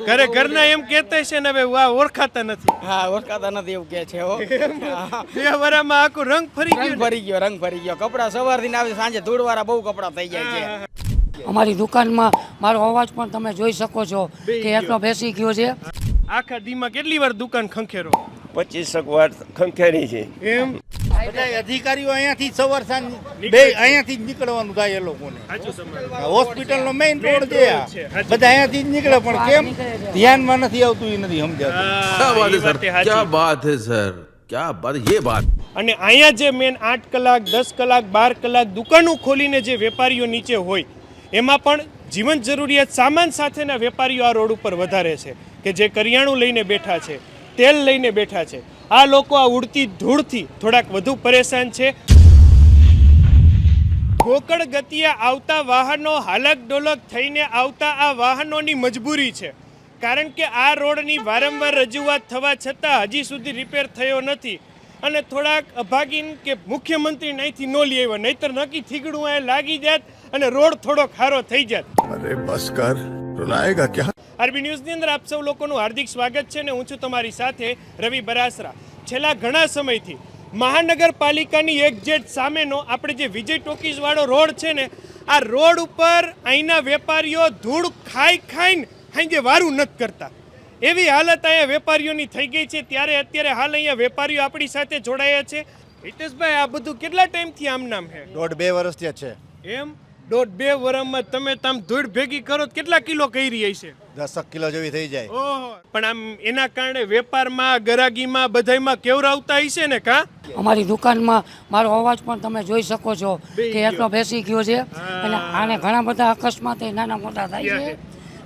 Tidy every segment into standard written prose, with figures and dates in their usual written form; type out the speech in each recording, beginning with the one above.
ઘરે ઘરના એમ કહેતા છે ને હવે વાહ ઓળખાતા નથી. હા ઓળખાતા નથી એવું કહે છે. હો 2 વર્ષમાં આખું રંગ ફરી ગયો. રંગ ફરી ગયો. કપડા સવારથી આવે સાંજે ધૂળવાળા બહુ કપડા થઈ જાય છે. અમારી દુકાનમાં મારો અવાજ પણ તમે જોઈ શકો છો કે એટલો બેસી ગયો છે. આખા દીમાં કેટલી વાર દુકાન ખંખેરો? 25 વાર ખંખેરી છે. એમ બધા અધિકારીઓ અહીંયાથી સવાર સાંજ બે અહીંયાથી જ નીકળવાનું થાય એ લોકોને. હોસ્પિટલનો મેઇન રોડ છે બધા અહીંયાથી જ નીકળે પણ કેમ ધ્યાનમાં નથી આવતું એ નથી સમજાતું. क्या बात है सर, क्या बात, ये बात. અને અહીંયા જે મેન 8 કલાક 10 કલાક 12 કલાક દુકાનો ખોલીને જે વેપારીઓ નીચે હોય એમાં પણ જીવન જરૂરિયાત સામાન સાથેના વેપારીઓ આ રોડ ઉપર વધારે છે કે જે કરિયાણું લઈને બેઠા છે, તેલ લઈને બેઠા છે. આ લોકો આ ઉડતી ધૂળથી થોડાક વધુ પરેશાન છે. ગોકળ ગતિએ આવતા વાહનો હાલક ડોલક થઈને આવતા આ વાહનોની મજબૂરી છે કારણ કે આ રોડની વારંવાર રજૂઆત થવા છતાં હજી સુધી રિપેર થયો નથી. અને થોડાક અભાગીન કે મુખ્યમંત્રી અહીંથી ન લઈ આવ્યા નહીતર નક્કી થીગડું આ લાગી જાત અને રોડ થોડો ખારો થઈ જાત. अरे बस कर, रुलाएगा क्या? આરબી ન્યૂઝની અંદર આપ સૌ લોકોનું હાર્દિક સ્વાગત છે ને હું છું તમારી સાથે રવિ બરાસરા. છેલ્લા ઘણા સમયથી મહાનગરપાલિકાની એક્ઝેક્ટ સામેનો આપણે જે વિજય ટોકીઝ વાળો રોડ છે ને આ રોડ ઉપર અહીંના વેપારીઓ ધૂળ ખાઈને જે વારું નથી કરતા એવી હાલત અહીંયા વેપારીઓની થઈ ગઈ છે. ત્યારે અત્યારે હાલ અહીંયા વેપારીઓ આપણી સાથે જોડાયા છે. હિતેશભાઈ આ બધું કેટલા ટાઈમથી આમ નામ છે? 1.5-2 વર્ષથી છે. એમ 1.5-2 વર્ષમાં તમે તમ ધૂળ ભેગી કરો તો કેટલા કિલો કરી રહી છે? 10 કિલો જેવી થઈ જાય. ઓહો, પણ આમ એના કારણે વેપારમાં ગરાગીમાં બધાયમાં કેવરાવતા હશે ને કા? અમારી દુકાનમાં મારો અવાજ પણ તમે જોઈ શકો છો કે એટલો બેસી ગયો છે. અને આને ઘણા બધા અકસ્માત નાના મોટા થાય છે.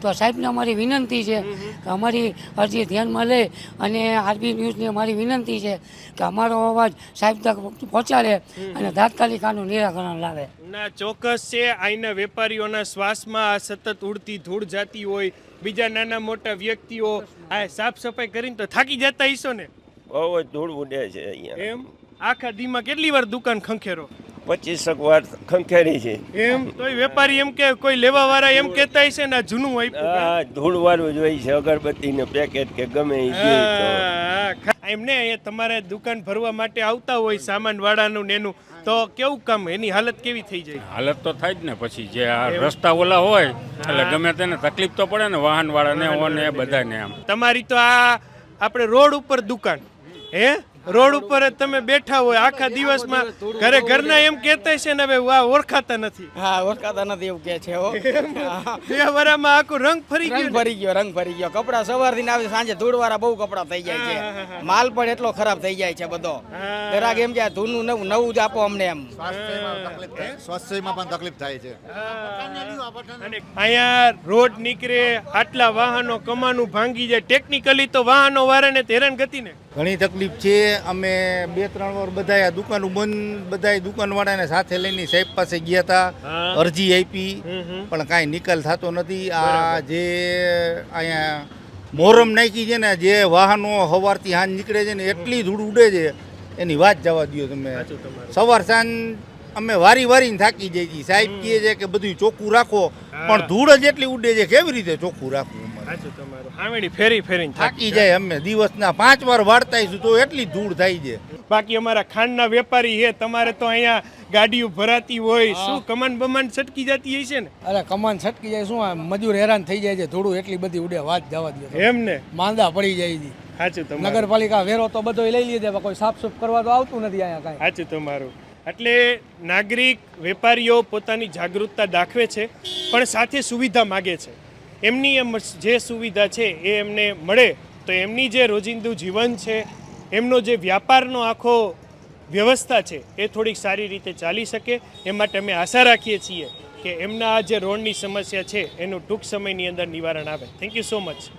તો સાહેબને અમારી વિનંતી છે કે અમારી અરજી ધ્યાનમાં લે અને આરબી ન્યૂઝની અમારી વિનંતી છે કે અમારો અવાજ સાહેબ તક પહોંચાડે અને તાત્કાલિક આનું નિરાકરણ લાવે. ના ચોક્કસ છે. અહીંના વેપારીઓના શ્વાસમાં આ સતત ઉડતી ધૂળ જાતી હોય. બીજા નાના મોટા વ્યક્તિઓ આ સાફ સફાઈ કરીને તો થાકી જતા હશો ને? બહુ જ ધૂળ ઉડે છે અહીંયા. એમ આખા દીમાં કેટલી વાર દુકાન ખંખેરો? 25 વાર ખંખેરી છે. એમ તોય વેપારી એમ કે કોઈ લેવા વાળા એમ કહેતા હશે ને જૂનું હોય ધૂળ વાળું જ હોય છે અગરબત્તી ને પેકેટ કે ગમે એમને અહીંયા તમારે દુકાન ભરવા માટે આવતા હોય સામાન વાળાનું ને એનું તો કેવું કામ એની હાલત કેવી થઈ જાય? હાલત તો થાય જ ને. પછી જે આ રસ્તા ઓલા હોય એટલે ગમે તેને તકલીફ તો પડે ને વાહન વાળાને એ બધાને. આમ તમારી તો આ આપણે રોડ ઉપર દુકાન રોડ ઉપર જ તમે બેઠા હોય આખા દિવસમાં ઘરે ઘરના એમ કહેતા છે ને હવે વાહ ઓળખાતા નથી. હા ઓળખાતા નથી એવું કહે છે. હો 2 વર્ષમાં આખું રંગ ફરી ગયો. રંગ ફરી ગયો. કપડા સવારથી આવે સાંજે ધૂળવાળા બહુ કપડા થઈ જાય છે. માલ પણ એટલો ખરાબ થઈ જાય છે બધો. ગ્રાહક એમ કે ધૂળનું નવું જ આપો અમને. એમ સ્વાસ્થ્યમાં પણ તકલીફ થાય છે. અને અહીંયા રોડ નીકળે આટલા વાહનો કમાનું ભાંગી જાય. ટેકનિકલી તો વાહનો વાળાને હેરાન ગતિ ને ઘણી તકલીફ છે. અમે 2-3 વાર બધા દુકાનો બંધ બધા દુકાનવાળાને સાથે લઈને સાહેબ પાસે ગયા હતા, અરજી આપી પણ કાંઈ નિકાલ થતો નથી. આ જે અહીંયા મોરમ નાખી છે ને જે વાહનો સવારથી સાંજ નીકળે છે ને એટલી ધૂળ ઉડે છે એની વાત જવા દો તમે. સવાર સાંજ અમે વારીને થાકી જઈએ છીએ. સાહેબ કહે છે કે બધું ચોખ્ખું રાખો પણ ધૂળ જ એટલી ઉડે છે કેવી રીતે ચોખ્ખું રાખવું? ફેરીને થાકી જાય. અમે દિવસના 5 વાર વાળતા તો એટલી ધૂળ થાય છે. બાકી અમારા ખાંડના વેપારી છે તમારે તો અહીંયા ગાડીઓ ભરાતી હોય શું કમાન બમાન છટકી જતી હશે ને? અરે કમાન છટકી જાય શું મજૂર હેરાન થઈ જાય છે. ધૂળું એટલી બધી ઉડે વાત જવા દો. એમ ને માંદા પડી જાય છે. સાચું તમારું. નગરપાલિકા વેરો તો બધો લઈ લીધે કોઈ સાફ સુફ કરવા તો આવતું નથી અહીંયા કાંઈ. સાચું તમારું. એટલે નાગરિક વેપારીઓ પોતાની જાગૃતતા દાખવે છે પણ સાથે સુવિધા માગે છે. એમની જે સુવિધા છે એ એમને મળે તો એમની જે રોજિંદુ જીવન છે એમનો જે વ્યાપારનો આખો વ્યવસ્થા છે એ થોડીક સારી રીતે ચાલી શકે. એ માટે અમે આશા રાખીએ છીએ કે એમના આ જે રોડની સમસ્યા છે એનું ટૂંક સમયની અંદર નિવારણ આવે. Thank you so much.